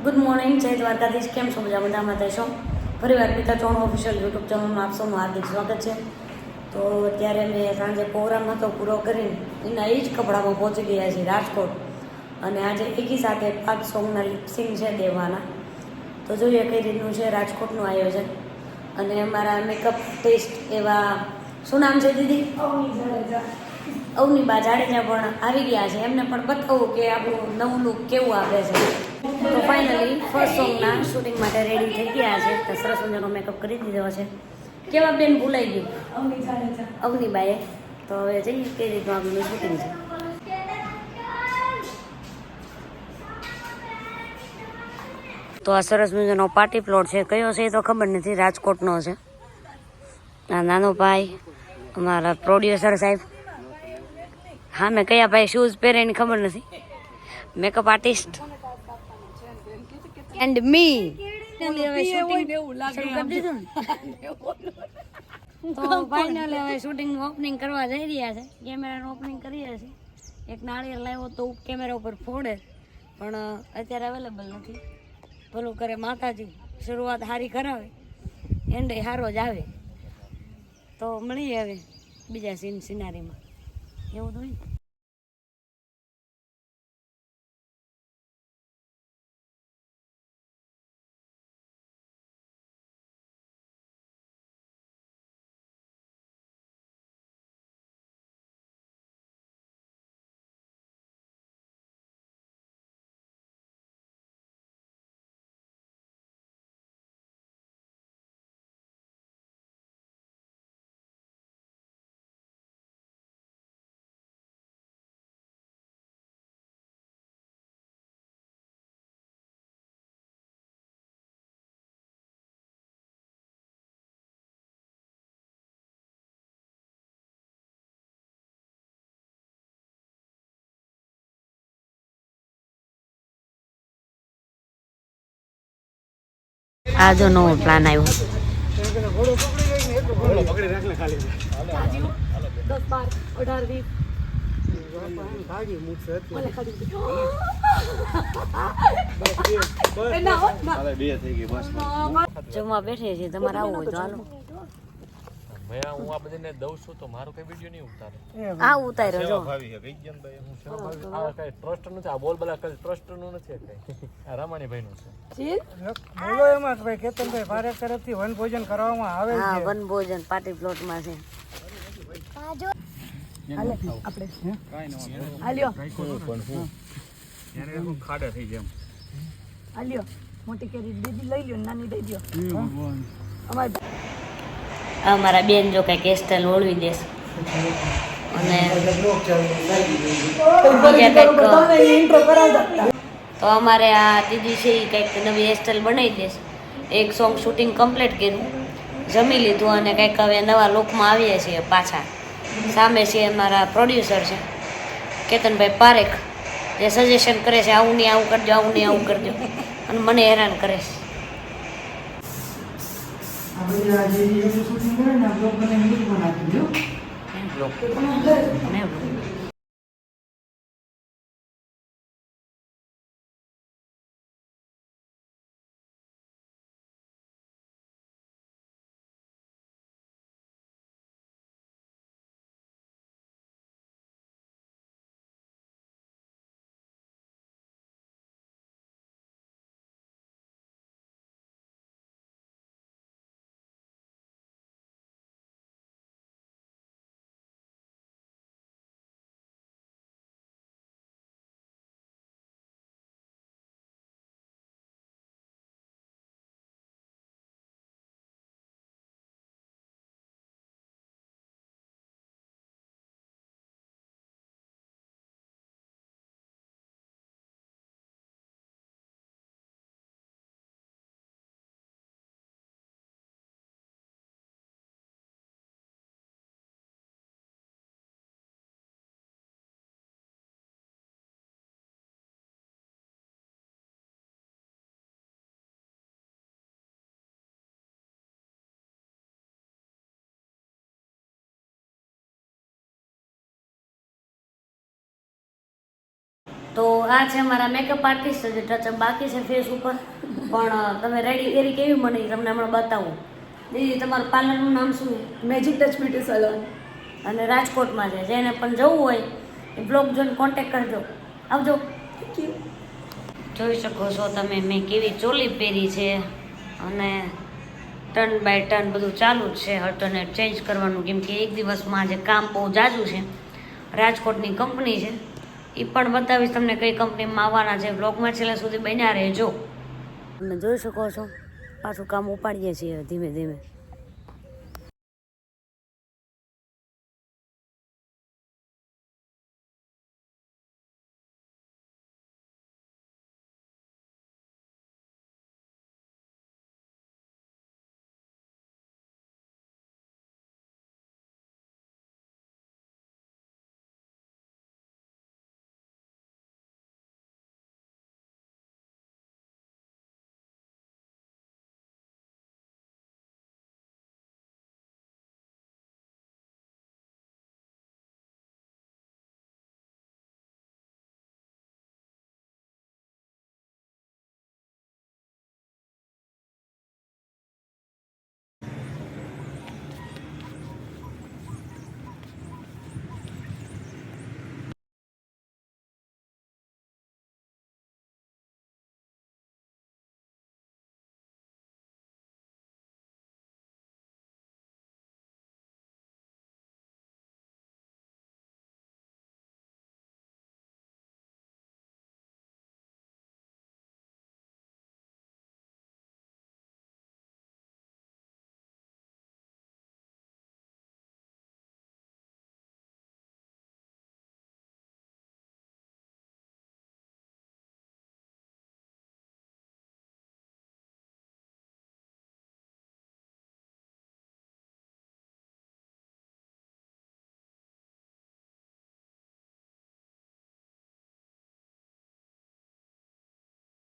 Good morning, જય દ્વારકાધીશ. કેમ છો? બધા મજામાં થશો. ફરીવાર પિતા ચોણ ઓફિશિયલ યુટ્યુબ ચેનલમાં આપ સૌનું હાર્દિક સ્વાગત છે. તો અત્યારે મેં સાંજે પ્રોગ્રામ હતો પૂરો કરીને એના એ જ કપડામાં પહોંચી ગયા છે રાજકોટ. અને આજે એકી સાથે 5 સોંગના લિપસિંગ છે દેવાના. તો જોઈએ કઈ રીતનું છે રાજકોટનું આયોજન. અને અમારા મેકઅપ ટેસ્ટ એવા શું નામ છે દીદી? અવનીબા જાડેજા પણ આવી ગયા છે. એમને પણ બતાવું કે આપણું નવું લુક કેવું આવે છે. તો ફાઇનલી ફર્સ્ટ સોંગના શૂટિંગ માટે રેડી થઈ ગયા છે. તો સરસ મજાનો મેકઅપ કરી દીધો છે. કેવા બેન ભૂલાઈ ગયું? અવનીબાએ. તો હવે જઈએ કઈ રીતનું આપણું શૂટિંગ છે. તો આ સરસ મજાનો પાર્ટી પ્લોટ છે. કયો છે એ તો ખબર નથી, રાજકોટનો છે. આ નાનો ભાઈ, અમારા પ્રોડ્યુસર સાહેબ. હા, મેં કયા ભાઈ શૂઝ પહેરે એની ખબર નથી. મેકઅપ આર્ટિસ્ટ એન્ડ મી. હવે શૂટિંગ શરૂ કરી દીધું ને. તો ફાઇનલ હવે શૂટિંગ ઓપનિંગ કરવા જઈ રહ્યા છે. કેમેરાનું ઓપનિંગ કરીએ છીએ. એક નાળિયેર લાવ્યો તો કેમેરા ઉપર ફોડે, પણ અત્યારે અવેલેબલ નથી. ભલું કરે માતાજી, શરૂઆત સારી કરાવે, એન્ડ સારો જ આવે. તો મળીએ હવે બીજા સિનારીમાં. એવું તો આજો નવો પ્લાન આવ્યો. 10, 12, 18, 20. જમવા બેઠે છે. તમારે આવું હોય તો હાલો. હું આ બધાને દઉં છું તો મારો કઈ વિડિયો નહીં ઉતારે. આ ઉતાર્યો જો. આ કઈ ટ્રસ્ટ નથી. આ બોલ બલા કઈ ટ્રસ્ટ નું નથી. કઈ આ રામાણીભાઈ નું છે. બોલો એમાં ભાઈ કેતનભાઈ ભારત તરફથી વન ભોજન કરવામાં આવે છે. હા, વન ભોજન પાર્ટી પ્લોટ માં છે. હાલે આપણે હાલ્યો પણ હું યારે હું ખાડા થઈ જેમ હાલ્યો. મોટી કેરી દીદી લઈ લ્યો, નાની દઈ દો. અમારા બેન જો કઈ કેસ્ટલ ઓળવી દેશે અને તો અમારે આ દીદી છે એ કંઈક નવી હેરસ્ટાઈલ બનાવી દેશે. એક સોંગ શૂટિંગ કમ્પ્લીટ કર્યું, જમી લીધું અને કંઈક હવે નવા લુકમાં આવીએ છીએ પાછા. સામે છે અમારા પ્રોડ્યુસર છે કેતનભાઈ પારેખ, જે સજેશન કરે છે આવું નહીં આવું કરજો, આવું નહીં આવું કરજો, અને મને હેરાન કરે છે. તો આ છે મારા મેકઅપ આર્ટિસ્ટ, જે ટચઅપ બાકી છે ફેસ ઉપર, પણ તમે રેડી એરી કેવી બની તમને હમણાં બતાવું. દીદી તમારું પાર્લરનું નામ શું છે? Magic touch beauty salon. અને રાજકોટમાં છે, જેને પણ જવું હોય એ બ્લોગ જોઈને કોન્ટેક્ટ કરજો. આવજો. Thank you. જોઈ શકો છો તમે મેં કેવી ચોલી પહેરી છે, અને ટર્ન બાય ટર્ન બધું ચાલુ જ છે, અલ્ટરનેટ ચેન્જ કરવાનું, કેમ કે એક દિવસમાં આજે કામ બહુ જાજુ છે. રાજકોટની કંપની છે, એ પણ બતાવીશ તમને કઈ કંપનીમાં આવવાના છે. બ્લોગમાં છેલ્લે સુધી બન્યા રહેજો. તમે જોઈ શકો છો પાછું કામ ઉપાડીએ છીએ ધીમે ધીમે.